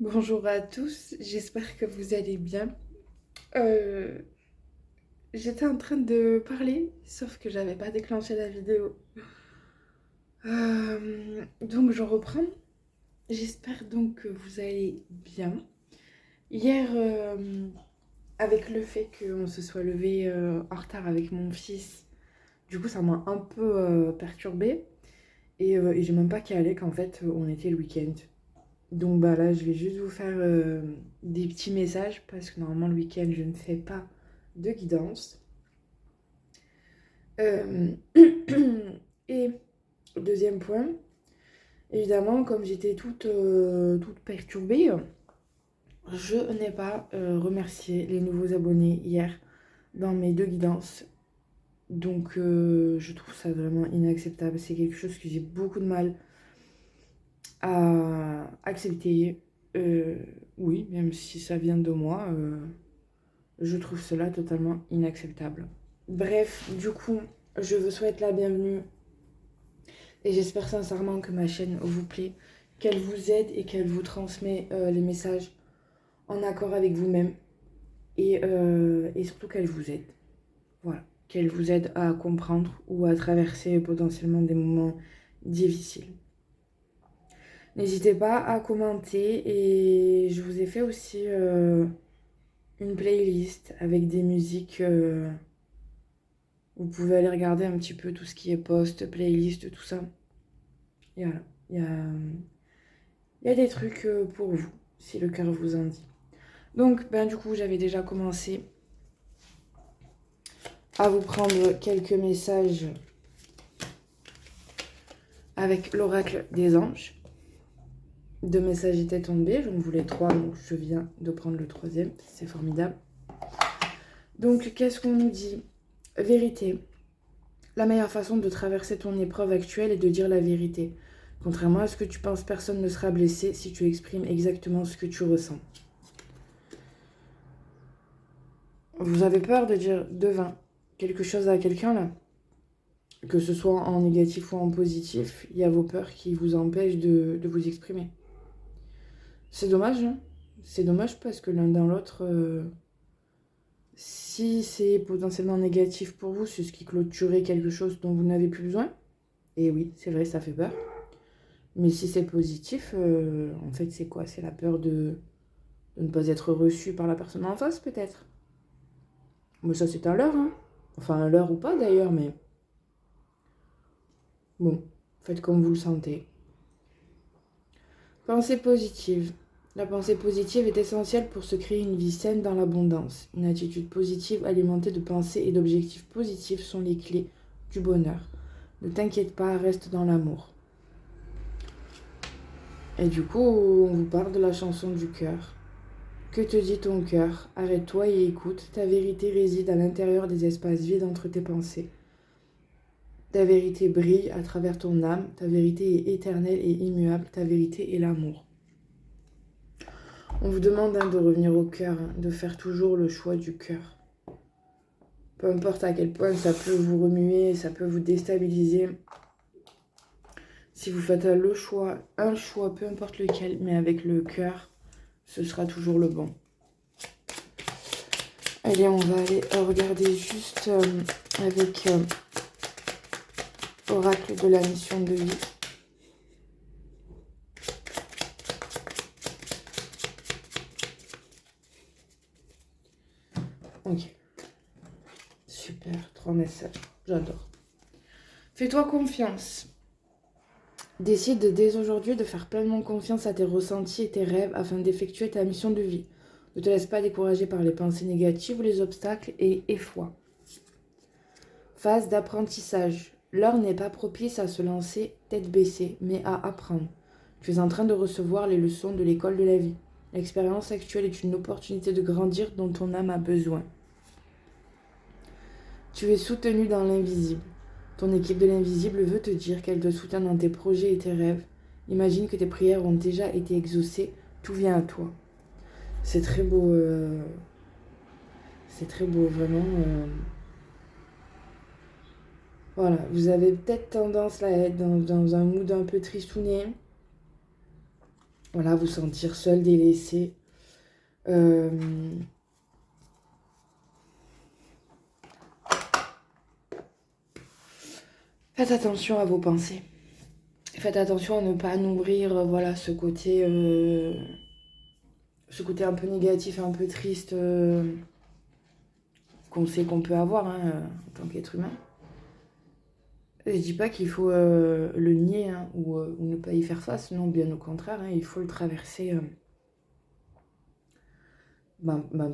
Bonjour à tous, j'espère que vous allez bien. Euh, J'étais en train de parler, sauf que j'avais pas déclenché la vidéo. Donc je reprends. J'espère donc que vous allez bien. Hier, avec le fait qu'on se soit levé en retard avec mon fils, du coup ça m'a un peu perturbée. Et j'ai même pas calé qu'en fait on était le week-end. Donc bah là, je vais juste vous faire des petits messages parce que normalement le week-end, je ne fais pas de guidance. Euh, Et deuxième point, évidemment, comme j'étais toute perturbée, je n'ai pas remercié les nouveaux abonnés hier dans mes deux guidances. Donc je trouve ça vraiment inacceptable. C'est quelque chose que j'ai beaucoup de mal à accepter. Euh, oui, même si ça vient de moi. Je trouve cela totalement inacceptable. Bref, du coup, je vous souhaite la bienvenue et j'espère sincèrement que ma chaîne vous plaît, qu'elle vous aide et qu'elle vous transmet les messages en accord avec vous-même et surtout qu'elle vous aide. Voilà, qu'elle vous aide à comprendre ou à traverser potentiellement des moments difficiles. N'hésitez pas à commenter et je vous ai fait aussi une playlist avec des musiques. Vous pouvez aller regarder un petit peu tout ce qui est post, playlist, tout ça. Et voilà, il y a des trucs pour vous, si le cœur vous en dit. Donc, ben, du coup, j'avais déjà commencé à vous prendre quelques messages avec l'oracle des anges. Deux messages étaient tombés, j'en voulais trois, donc je viens de prendre le troisième, c'est formidable. Donc, qu'est-ce qu'on nous dit? Vérité. La meilleure façon de traverser ton épreuve actuelle est de dire la vérité. Contrairement à ce que tu penses, personne ne sera blessé si tu exprimes exactement ce que tu ressens. Vous avez peur de dire devin quelque chose à quelqu'un là? Que ce soit en négatif ou en positif, il y a vos peurs qui vous empêchent de vous exprimer. C'est dommage, hein? C'est dommage parce que l'un dans l'autre, si c'est potentiellement négatif pour vous, c'est ce qui clôturait quelque chose dont vous n'avez plus besoin. Et oui, c'est vrai, ça fait peur. Mais si c'est positif, en fait, c'est quoi? C'est la peur de ne pas être reçu par la personne en face, peut-être. Mais ça, c'est un leurre, hein. Enfin, un leurre ou pas, d'ailleurs, mais bon, faites comme vous le sentez. Pensée positive. La pensée positive est essentielle pour se créer une vie saine dans l'abondance. Une attitude positive alimentée de pensées et d'objectifs positifs sont les clés du bonheur. Ne t'inquiète pas, reste dans l'amour. Et du coup, on vous parle de la chanson du cœur. Que te dit ton cœur? Arrête-toi et écoute. Ta vérité réside à l'intérieur des espaces vides entre tes pensées. Ta vérité brille à travers ton âme. Ta vérité est éternelle et immuable. Ta vérité est l'amour. On vous demande de revenir au cœur, de faire toujours le choix du cœur. Peu importe à quel point ça peut vous remuer, ça peut vous déstabiliser. Si vous faites le choix, un choix, peu importe lequel, mais avec le cœur, ce sera toujours le bon. Allez, on va aller regarder juste avec Oracle de la mission de vie. Ok. Super, 3 messages. J'adore. Fais-toi confiance. Décide dès aujourd'hui de faire pleinement confiance à tes ressentis et tes rêves afin d'effectuer ta mission de vie. Ne te laisse pas décourager par les pensées négatives ou les obstacles et aie foi. Phase d'apprentissage. L'heure n'est pas propice à se lancer tête baissée, mais à apprendre. Tu es en train de recevoir les leçons de l'école de la vie. L'expérience actuelle est une opportunité de grandir dont ton âme a besoin. Tu es soutenu dans l'invisible. Ton équipe de l'invisible veut te dire qu'elle te soutient dans tes projets et tes rêves. Imagine que tes prières ont déjà été exaucées, tout vient à toi. C'est très beau, vraiment. Voilà, vous avez peut-être tendance là, à être dans un mood un peu tristouné. voilà, vous sentir seul, délaissé. Faites attention à vos pensées. Faites attention à ne pas nourrir, voilà, ce côté un peu négatif, un peu triste qu'on sait qu'on peut avoir en tant qu'être humain. Je dis pas qu'il faut le nier ou ne pas y faire face, non, bien au contraire, il faut le traverser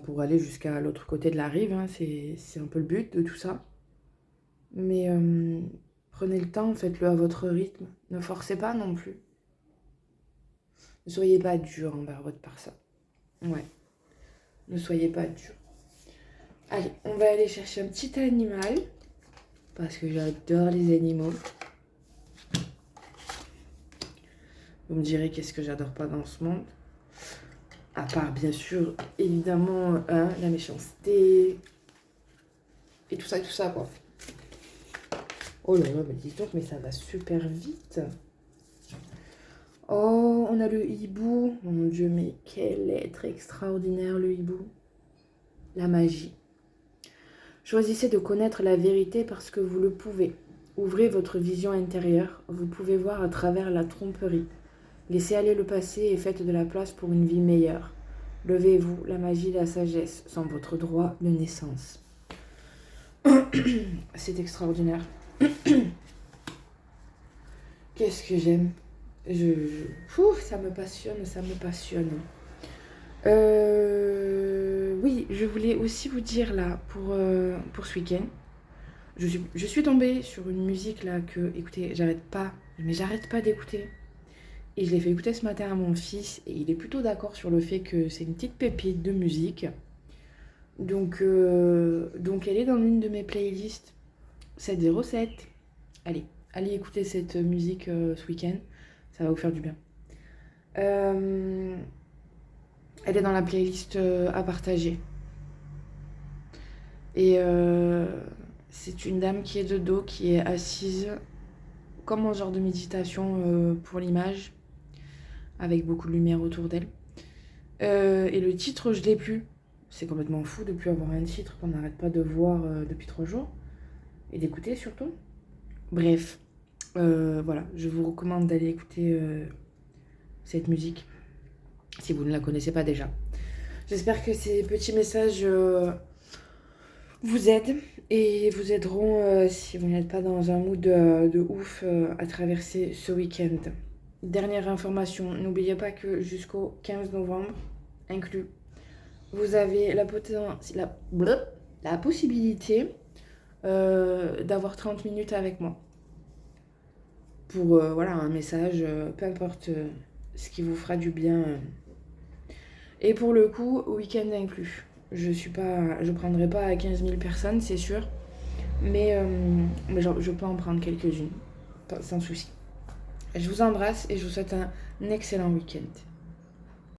pour aller jusqu'à l'autre côté de la rive, c'est un peu le but de tout ça. Mais prenez le temps, faites-le à votre rythme, ne forcez pas non plus. Ne soyez pas dur envers votre personne. Ouais, ne soyez pas dur. Allez, on va aller chercher un petit animal, parce que j'adore les animaux. Vous me direz qu'est-ce que j'adore pas dans ce monde. À part, bien sûr, évidemment, la méchanceté. Et tout ça, quoi. Oh là là, mais dis donc, mais ça va super vite. Oh, on a le hibou. Mon Dieu, mais quel être extraordinaire, le hibou. La magie. Choisissez de connaître la vérité parce que vous le pouvez. Ouvrez votre vision intérieure. Vous pouvez voir à travers la tromperie. Laissez aller le passé et faites de la place pour une vie meilleure. Levez-vous, la magie, la sagesse sont votre droit de naissance. C'est extraordinaire. Qu'est-ce que j'aime. Ça me passionne. Oui, je voulais aussi vous dire là, pour ce week-end, je suis tombée sur une musique là que, écoutez, j'arrête pas d'écouter. Et je l'ai fait écouter ce matin à mon fils et il est plutôt d'accord sur le fait que c'est une petite pépite de musique. Donc elle est dans l'une de mes playlists 707. Allez écouter cette musique ce week-end, ça va vous faire du bien. Elle est dans la playlist à partager. Et c'est une dame qui est de dos, qui est assise comme en genre de méditation pour l'image, avec beaucoup de lumière autour d'elle. Et le titre, je l'ai plus. C'est complètement fou de plus avoir un titre qu'on n'arrête pas de voir depuis 3 jours. Et d'écouter surtout. Bref, voilà, je vous recommande d'aller écouter cette musique, si vous ne la connaissez pas déjà. J'espère que ces petits messages vous aident et vous aideront si vous n'êtes pas dans un mood de ouf à traverser ce week-end. Dernière information, n'oubliez pas que jusqu'au 15 novembre inclus, vous avez la possibilité d'avoir 30 minutes avec moi pour voilà, un message, peu importe ce qui vous fera du bien. Et pour le coup, week-end inclus. Je prendrai pas 15 000 personnes, c'est sûr, mais je peux en prendre quelques-unes, sans souci. Je vous embrasse et je vous souhaite un excellent week-end.